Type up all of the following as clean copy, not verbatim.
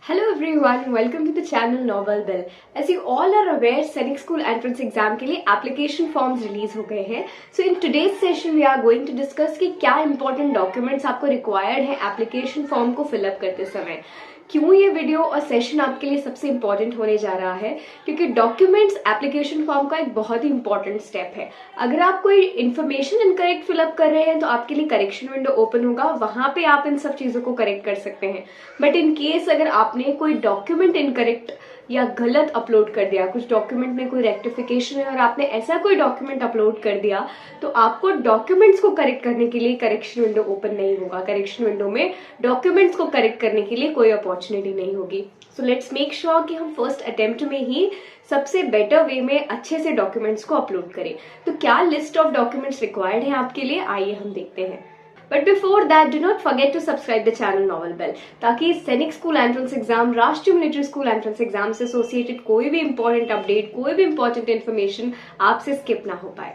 Hello everyone, welcome to the channel Novel Bell. As you all are aware, Sainik school entrance exam के लिए application forms release हो गए हैं. So in today's session we are going to discuss कि क्या important documents आपको required है application form को फिलअप करते समय. क्यों ये वीडियो और सेशन आपके लिए सबसे इंपॉर्टेंट होने जा रहा है, क्योंकि डॉक्यूमेंट्स एप्लीकेशन फॉर्म का एक बहुत ही इंपॉर्टेंट स्टेप है. अगर आप कोई इन्फॉर्मेशन इनकरेक्ट फिलअप कर रहे हैं तो आपके लिए करेक्शन विंडो ओपन होगा, वहां पे आप इन सब चीजों को करेक्ट कर सकते हैं. बट इन केस अगर आपने कोई डॉक्यूमेंट इनकरेक्ट या गलत अपलोड कर दिया, कुछ डॉक्यूमेंट में कोई रेक्टिफिकेशन है और आपने ऐसा कोई डॉक्यूमेंट अपलोड कर दिया, तो आपको डॉक्यूमेंट्स को करेक्ट करने के लिए करेक्शन विंडो ओपन नहीं होगा. करेक्शन विंडो में डॉक्यूमेंट्स को करेक्ट करने के लिए कोई अपॉर्चुनिटी नहीं होगी. सो लेट्स मेक श्योर कि हम फर्स्ट अटेम्प्ट में ही सबसे बेटर वे में अच्छे से डॉक्यूमेंट्स को अपलोड करें. तो क्या लिस्ट ऑफ डॉक्यूमेंट्स रिक्वायर्ड है आपके लिए, आइए हम देखते हैं. But before that, do not forget to subscribe the channel Novel Bell, ताकि सैनिक स्कूल एंट्रेंस एग्जाम, राष्ट्रीय मिलिट्री स्कूल एंट्रेंस एग्जाम से एसोसिएटेड कोई भी इंपॉर्टेंट अपडेट, कोई भी इंपॉर्टेंट इन्फॉर्मेशन आपसे स्किप ना हो पाए.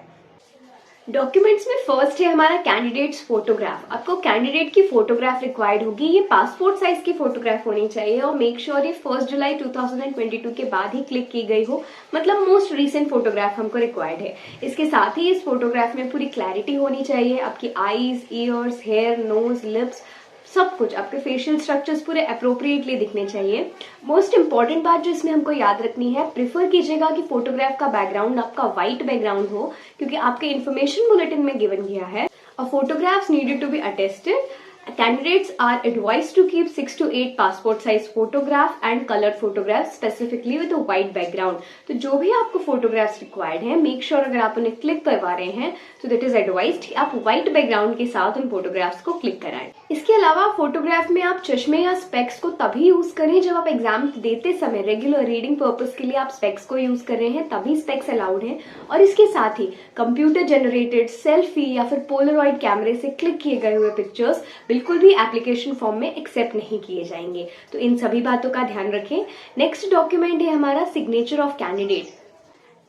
डॉक्यूमेंट्स में फर्स्ट है हमारा कैंडिडेट्स फोटोग्राफ. आपको कैंडिडेट की फोटोग्राफ रिक्वायर्ड होगी. ये पासपोर्ट साइज की फोटोग्राफ होनी चाहिए और मेक श्योर ये 1 जुलाई 2022 के बाद ही क्लिक की गई हो, मतलब मोस्ट रीसेंट फोटोग्राफ हमको रिक्वायर्ड है. इसके साथ ही इस फोटोग्राफ में पूरी क्लैरिटी होनी चाहिए. आपकी eyes, ears, hair, nose, lips, सब कुछ आपके फेशियल स्ट्रक्चर्स पूरे अप्रोप्रिएटली दिखने चाहिए. मोस्ट इंपॉर्टेंट बात जो इसमें हमको याद रखनी है, प्रिफर कीजिएगा कि फोटोग्राफ का बैकग्राउंड आपका व्हाइट बैकग्राउंड हो, क्योंकि आपके इन्फॉर्मेशन बुलेटिन में गिवन गया है photographs needed to be attested. Candidates are advised to keep 6 to 8 passport size photograph and colored photographs specifically with a white background. तो जो भी आपको photographs required हैं, make sure अगर आप उन्हें क्लिक करवा रहे हैं तो that is advised कि आप white background के साथ उन photographs को क्लिक कराएं. इसके अलावा फोटोग्राफ में आप चश्मे या स्पेक्स को तभी यूज करें जब आप एग्जाम देते समय रेगुलर रीडिंग पर्पस के लिए आप स्पेक्स को यूज कर रहे हैं, तभी स्पेक्स अलाउड हैं. और इसके साथ ही कंप्यूटर जनरेटेड सेल्फी या फिर पोलरॉइड कैमरे से क्लिक किए गए हुए पिक्चर्स बिल्कुल भी एप्लीकेशन फॉर्म में एक्सेप्ट नहीं किए जाएंगे. तो इन सभी बातों का ध्यान रखें. नेक्स्ट डॉक्यूमेंट है हमारा signature of candidate.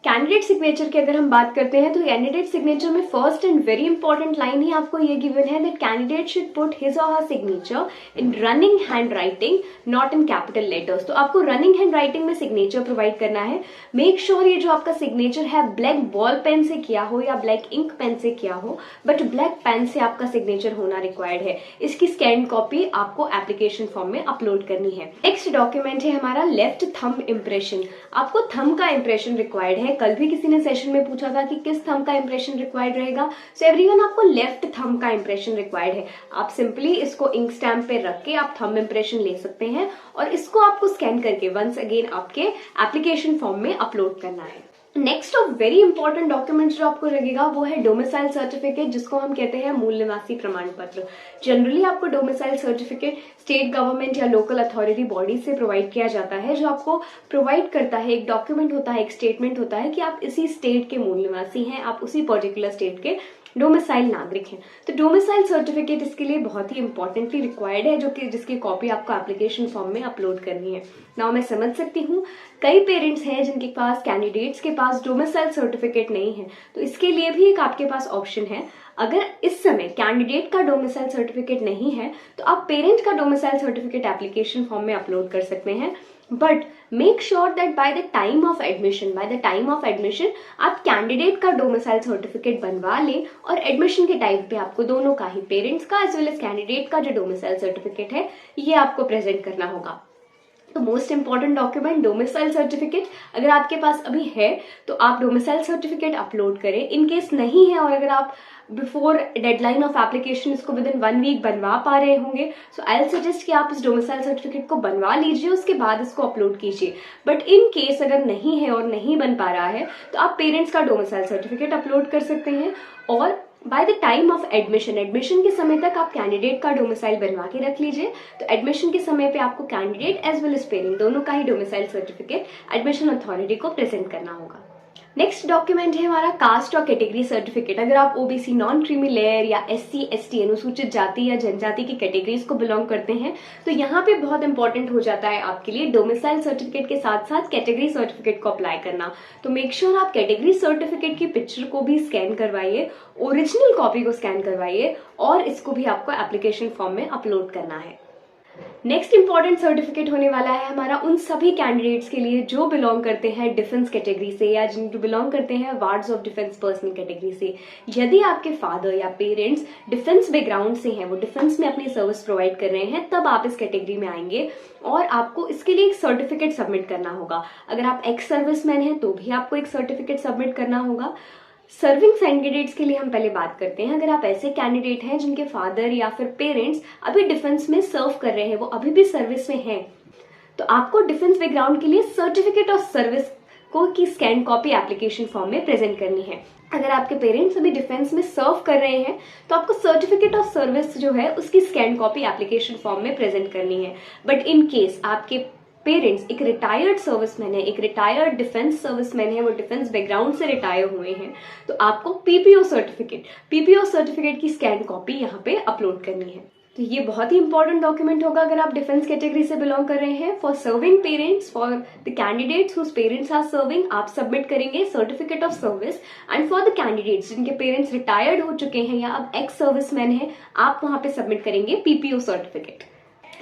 Candidate signature की अगर हम बात करते हैं तो कैंडिडेट सिग्नेचर में first and very important line ही आपको ये गिवन है that candidate should put his or her signature in running hand writing, not in capital letters. तो आपको रनिंग हैंड राइटिंग में सिग्नेचर प्रोवाइड करना है. मेक श्योर ये जो आपका सिग्नेचर है ब्लैक बॉल पेन से किया हो या ब्लैक इंक पेन से किया हो, बट ब्लैक पेन से आपका सिग्नेचर होना रिक्वायर्ड है. इसकी स्कैन कॉपी आपको एप्लीकेशन फॉर्म में अपलोड करनी है. नेक्स्ट डॉक्यूमेंट है हमारा लेफ्ट थंब इम्प्रेशन. आपको थंब का इम्प्रेशन रिक्वायर्ड है. कल भी किसी ने सेशन में पूछा था कि किस थंब का इंप्रेशन रिक्वायर्ड रहेगा. सो एवरीवन, आपको लेफ्ट थंब का इंप्रेशन रिक्वायर्ड है. आप सिंपली इसको इंक स्टैम्प पे रख के आप थंब इंप्रेशन ले सकते हैं और इसको आपको स्कैन करके वंस अगेन आपके एप्लीकेशन फॉर्म में अपलोड करना है. Next of very important documents जो आपको लगेगा वो है डोमिसाइल सर्टिफिकेट, जिसको हम कहते हैं मूल निवासी प्रमाण पत्र. जनरली आपको डोमिसाइल सर्टिफिकेट स्टेट गवर्नमेंट या लोकल अथॉरिटी बॉडी से प्रोवाइड किया जाता है, जो आपको प्रोवाइड करता है. एक डॉक्यूमेंट होता है, एक स्टेटमेंट होता है कि आप इसी स्टेट के मूल निवासी हैं, आप उसी पर्टिकुलर स्टेट के डोमिसाइल नागरिक हैं. तो डोमिसाइल सर्टिफिकेट इसके लिए बहुत ही इंपॉर्टेंटली रिक्वायर्ड है, जो कि जिसकी कॉपी आपको एप्लीकेशन फॉर्म में अपलोड करनी है. नाउ मैं समझ सकती हूँ कई पेरेंट्स हैं जिनके पास, कैंडिडेट्स के पास डोमिसाइल सर्टिफिकेट नहीं है. तो इसके लिए भी एक आपके पास ऑप्शन है. अगर इस समय कैंडिडेट का डोमिसाइल सर्टिफिकेट नहीं है तो आप पेरेंट का डोमिसाइल सर्टिफिकेट एप्लीकेशन फॉर्म में अपलोड कर सकते हैं. But make sure that by the time of admission आप कैंडिडेट का डोमिसाइल सर्टिफिकेट बनवा लें और एडमिशन के टाइम पे आपको दोनों का ही, पेरेंट्स का एज वेल एज कैंडिडेट का जो डोमिसाइल सर्टिफिकेट है, ये आपको प्रेजेंट करना होगा. तो most important document domicile certificate. अगर आपके पास अभी है तो आप डोमिसाइल सर्टिफिकेट अपलोड करें. इन केस नहीं है और अगर आप बिफोर डेडलाइन ऑफ एप्लीकेशन इसको विद इन 1 वीक बनवा पा रहे होंगे, सो आई विल सजेस्ट कि आप इस डोमिसाइल सर्टिफिकेट को बनवा लीजिए, उसके बाद इसको अपलोड कीजिए. बट इन केस अगर नहीं है और नहीं बन पा रहा है तो आप पेरेंट्स का डोमिसाइल सर्टिफिकेट अपलोड कर सकते हैं. और by the time of admission के समय तक आप कैंडिडेट का डोमिसाइल बनवा के रख लीजिए. तो एडमिशन के समय पे आपको candidate as well as parent दोनों का ही डोमिसाइल सर्टिफिकेट एडमिशन अथॉरिटी को प्रेजेंट करना होगा. नेक्स्ट डॉक्यूमेंट है हमारा कास्ट और कैटेगरी सर्टिफिकेट. अगर आप ओबीसी, नॉन क्रीमी लेयर या एससी, एसटी, अनुसूचित जाति या जनजाति की कैटेगरीज को बिलोंग करते हैं तो यहाँ पे बहुत इंपॉर्टेंट हो जाता है आपके लिए डोमिसाइल सर्टिफिकेट के साथ साथ कैटेगरी सर्टिफिकेट को अप्लाई करना. तो मेक श्योर आप कैटेगरी सर्टिफिकेट की पिक्चर को भी स्कैन करवाइए, ओरिजिनल कॉपी को स्कैन करवाइए और इसको भी आपको एप्लीकेशन फॉर्म में अपलोड करना है. नेक्स्ट इंपॉर्टेंट सर्टिफिकेट होने वाला है हमारा उन सभी कैंडिडेट्स के लिए जो बिलोंग करते हैं डिफेंस कैटेगरी से या जिनको बिलोंग करते हैं wards of defence personnel category से। यदि आपके फादर या पेरेंट्स डिफेंस बैकग्राउंड से हैं, वो डिफेंस में अपनी सर्विस प्रोवाइड कर रहे हैं, तब आप इस कैटेगरी में आएंगे और आपको इसके लिए एक सर्टिफिकेट सबमिट करना होगा। अगर आप एक्स सर्विसमैन हैं तो भी आपको एक सर्टिफिकेट सबमिट करना होगा। सर्विंग कैंडिडेट्स के लिए हम पहले बात करते हैं। अगर आप ऐसे कैंडिडेट हैं जिनके फादर या फिर पेरेंट्स अभी डिफेंस में सर्व कर रहे हैं, वो अभी भी सर्विस में हैं, तो आपको डिफेंस बैकग्राउंड के लिए सर्टिफिकेट ऑफ सर्विस को की स्कैन कॉपी एप्लीकेशन फॉर्म में प्रेजेंट करनी है। अगर आपके पेरेंट्स अभी डिफेंस में सर्व कर रहे हैं तो आपको सर्टिफिकेट ऑफ सर्विस जो है उसकी स्कैन कॉपी एप्लीकेशन फॉर्म में प्रेजेंट करनी है। बट इन केस आपके पेरेंट्स एक रिटायर्ड सर्विसमैन है, एक रिटायर्ड डिफेंस सर्विसमैन है, वो डिफेंस बैकग्राउंड से रिटायर हुए हैं, तो आपको पीपीओ सर्टिफिकेट की स्कैन कॉपी यहाँ पे अपलोड करनी है। तो ये बहुत ही इंपॉर्टेंट डॉक्यूमेंट होगा अगर आप डिफेंस कैटेगरी से बिलोंग कर रहे हैं। For serving parents, for the candidates whose parents are serving, आप सबमिट करेंगे certificate of service. And for the candidates जिनके पेरेंट्स रिटायर्ड हो चुके हैं या अब एक्स सर्विसमैन है, आप वहां पे सबमिट करेंगे पीपीओ सर्टिफिकेट।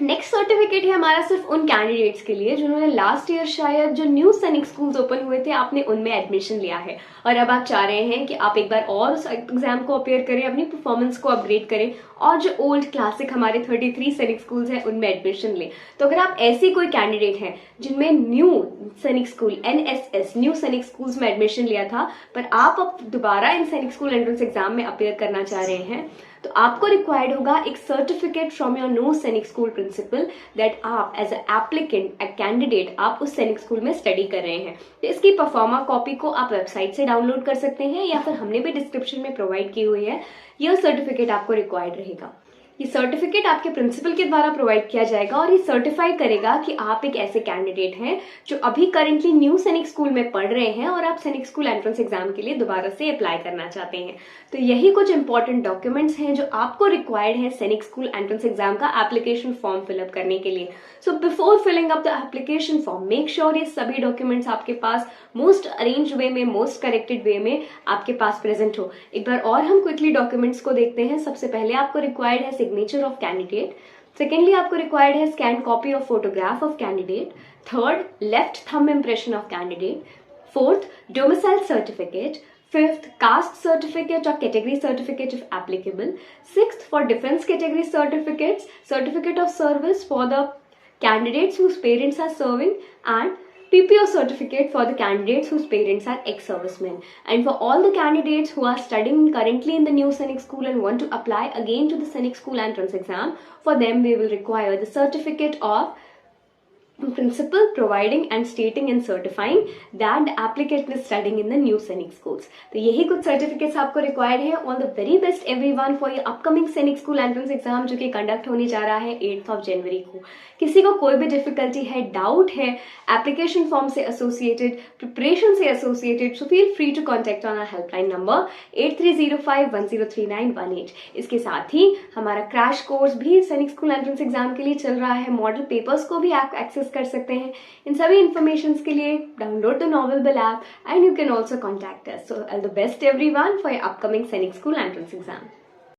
नेक्स्ट सर्टिफिकेट है हमारा सिर्फ उन कैंडिडेट्स के लिए जिन्होंने लास्ट ईयर शायद जो न्यू सैनिक स्कूल्स ओपन हुए थे आपने उनमें एडमिशन लिया है और अब आप चाह रहे हैं कि आप एक बार और उस एग्जाम को अपेयर करें, अपनी परफॉर्मेंस को अपग्रेड करें और जो ओल्ड क्लासिक हमारे 33 सैनिक स्कूल्स हैं उनमें एडमिशन लें। तो अगर आप ऐसे कोई कैंडिडेट हैं जिनमें न्यू सैनिक स्कूल NSS न्यू सैनिक स्कूल्स में एडमिशन लिया था पर आप अब दोबारा इन सैनिक स्कूल एंट्रेंस एग्जाम में अपेयर करना चाह रहे हैं, तो आपको रिक्वायर्ड होगा एक सर्टिफिकेट फ्रॉम योर नो सैनिक स्कूल प्रिंसिपल दैट आप एज एप्लीकेंट, कैंडिडेट आप उस सैनिक स्कूल में स्टडी कर रहे हैं। तो इसकी परफॉर्मा कॉपी को आप वेबसाइट से डाउनलोड कर सकते हैं या फिर हमने भी डिस्क्रिप्शन में प्रोवाइड की हुई है। यह सर्टिफिकेट आपको रिक्वायर्ड रहेगा। ये सर्टिफिकेट आपके प्रिंसिपल के द्वारा प्रोवाइड किया जाएगा और ये सर्टिफाई करेगा कि आप एक ऐसे कैंडिडेट हैं जो अभी करंटली न्यू सैनिक स्कूल में पढ़ रहे हैं और आप सैनिक स्कूल एंट्रेंस एग्जाम के लिए दोबारा से अप्लाई करना चाहते हैं। तो यही कुछ इंपॉर्टेंट डॉक्यूमेंट्स हैं जो आपको रिक्वायर्ड है सैनिक स्कूल एंट्रेंस एग्जाम का एप्लीकेशन फॉर्म फिलअप करने के लिए। So before filling up the application form make sure ये सभी डॉक्यूमेंट्स आपके पास मोस्ट अरेंज्ड वे में, मोस्ट करेक्टेड वे में आपके पास प्रेजेंट हो। एक बार और हम क्विकली डॉक्यूमेंट्स को देखते हैं। सबसे पहले आपको रिक्वायर्ड है सिग्नेचर ऑफ कैंडिडेट। सेकेंडली आपको रिक्वायर्ड है scan copy of photograph of candidate. Third, left thumb impression of candidate. Fourth, domicile certificate. Fifth, caste certificate or category certificate if applicable. Sixth, for defense category certificates, certificate of service for the candidates whose parents are serving, and PPO certificate for the candidates whose parents are ex-servicemen. And for all the candidates who are studying currently in the new Sainik school and want to apply again to the Sainik school entrance exam, for them we will require the certificate of principal providing and stating and certifying that the applicant is studying in the new Sainik schools. तो यही कुछ certificates आपको required है। All the very best everyone for your upcoming Sainik school entrance exam जो कि conduct होने जा रहा है 8 जनवरी को। किसी को कोई भी डिफिकल्टी है, डाउट है एप्लीकेशन फॉर्म से एसोसिएटेड, प्रिपरेशन से associated, so feel free to contact on our helpline number 8305103918। इसके साथ ही हमारा क्रैश कोर्स भी सैनिक स्कूल एंट्रेंस एग्जाम के लिए चल रहा है। मॉडल पेपर्स को भी आप एक्सेस कर सकते हैं। इन सभी इंफॉर्मेशन के लिए download the novel bell app and you can also contact us. So all the best everyone for your upcoming Sainik school entrance exam.